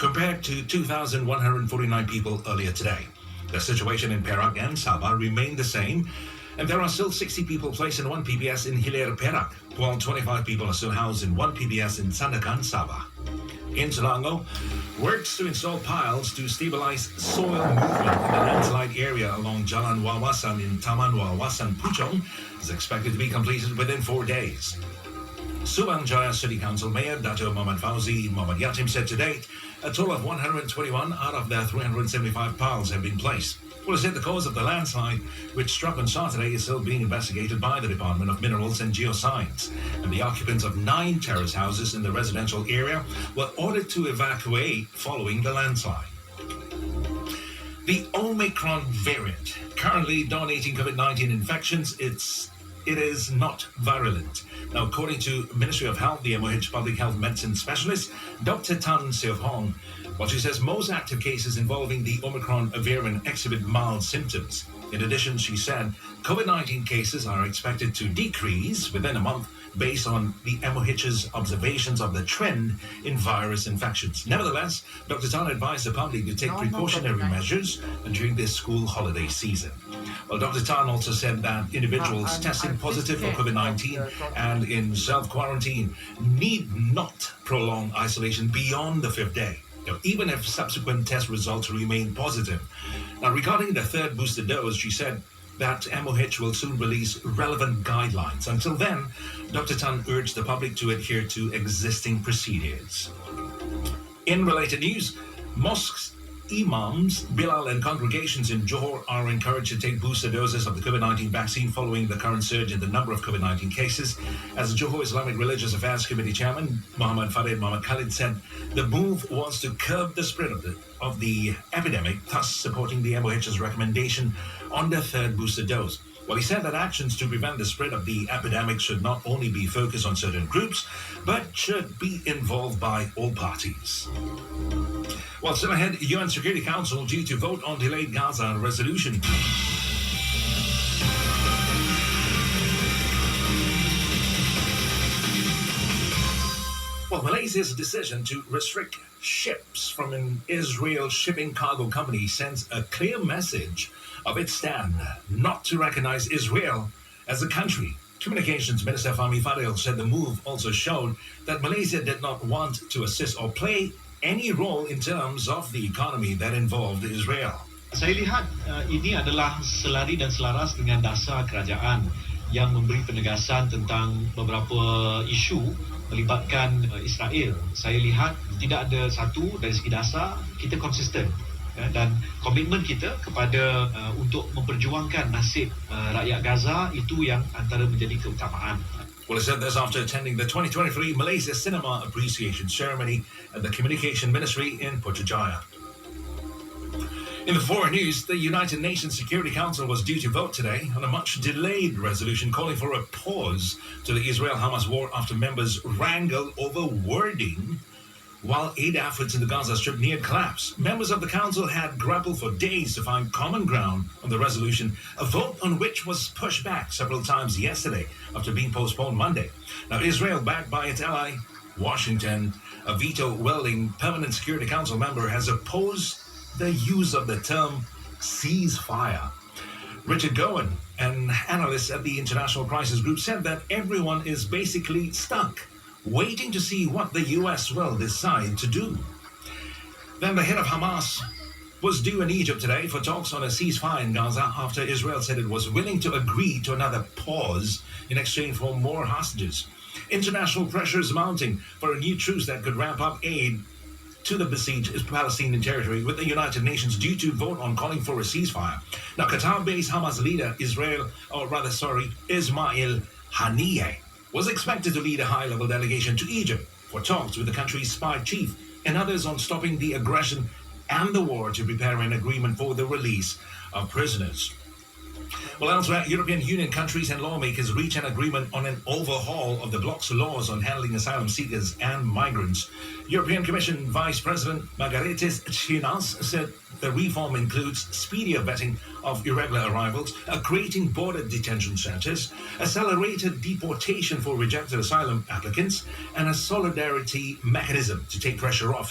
compared to 2,149 people earlier today. The situation in Perak and Sabah remained the same, and there are still 60 people placed in one PPS in Hilir, Perak, while 25 people are still housed in one PPS in Sandakan, Sabah. In Selangor, works to install piles to stabilize soil movement in the landslide area along Jalan Wawasan in Taman Wawasan Puchong is expected to be completed within 4 days. Subang Jaya City Council Mayor Dato Muhammad Fauzi Muhammad Yatim said to date, a total of 121 out of the 375 piles have been placed. Well, said the cause of the landslide, which struck on Saturday, is still being investigated by the Department of Minerals and Geoscience. And the occupants of 9 terrace houses in the residential area were ordered to evacuate following the landslide. The Omicron variant, currently dominating COVID-19 infections, it is not virulent. Now, according to Ministry of Health, the MOH Public Health Medicine Specialist, Dr. Tan Seow Hong, well, she says most active cases involving the Omicron variant exhibit mild symptoms. In addition, she said COVID-19 cases are expected to decrease within a month based on the MOH's observations of the trend in virus infections. Nevertheless, Dr. Tan advised the public to take precautionary measures during this school holiday season. Well, Dr. Tan also said that individuals testing positive for COVID-19 and in self-quarantine need not prolong isolation beyond the 5th day, even if subsequent test results remain positive. Now, regarding the third booster dose, she said that MOH will soon release relevant guidelines. Until then, Dr. Tan urged the public to adhere to existing procedures. In related news, mosques, imams, Bilal and congregations in Johor are encouraged to take booster doses of the COVID-19 vaccine following the current surge in the number of COVID-19 cases. As Johor Islamic Religious Affairs Committee Chairman Muhammad Farid Muhammad Khalid said, the move was to curb the spread of the epidemic, thus supporting the MOH's recommendation on the third booster dose. Well, he said that actions to prevent the spread of the epidemic should not only be focused on certain groups, but should be involved by all parties. Well, still ahead, UN Security Council due to vote on delayed Gaza resolution. Well, Malaysia's decision to restrict ships from an Israel shipping cargo company sends a clear message of its stand not to recognize Israel as a country. Communications Minister Fahmi Fadil said the move also showed that Malaysia did not want to assist or play any role in terms of the economy that involved Israel. Saya lihat ini adalah selari dan selaras dengan dasar kerajaan yang memberi penegasan tentang beberapa isu melibatkan Israel. Saya lihat tidak ada satu dari segi dasar, kita konsisten dan komitmen kita kepada untuk memperjuangkan nasib rakyat Gaza itu yang antara menjadi keutamaan. Well, it said this after attending the 2023 Malaysia Cinema Appreciation Ceremony at the Communication Ministry in Putrajaya. In the foreign news, the United Nations Security Council was due to vote today on a much-delayed resolution calling for a pause to the Israel-Hamas war after members wrangle over wording while aid efforts in the Gaza Strip neared collapse. Members of the Council had grappled for days to find common ground on the resolution, a vote on which was pushed back several times yesterday after being postponed Monday. Now, Israel, backed by its ally, Washington, a veto-wielding Permanent Security Council member, has opposed the use of the term ceasefire. Richard Gowan, an analyst at the International Crisis Group, said that everyone is basically stuck, waiting to see what the U.S. will decide to do. Then the head of Hamas was due in Egypt today for talks on a ceasefire in Gaza after Israel said it was willing to agree to another pause in exchange for more hostages. International pressure is mounting for a new truce that could ramp up aid to the besieged Palestinian territory, with the United Nations due to vote on calling for a ceasefire. Now, Qatar-based Hamas leader Ismail Haniyeh was expected to lead a high-level delegation to Egypt for talks with the country's spy chief and others on stopping the aggression and the war to prepare an agreement for the release of prisoners. Well, elsewhere, European Union countries and lawmakers reach an agreement on an overhaul of the bloc's laws on handling asylum seekers and migrants. European Commission Vice President Margaritis Chinas said the reform includes speedier vetting of irregular arrivals, creating border detention centers, accelerated deportation for rejected asylum applicants, and a solidarity mechanism to take pressure off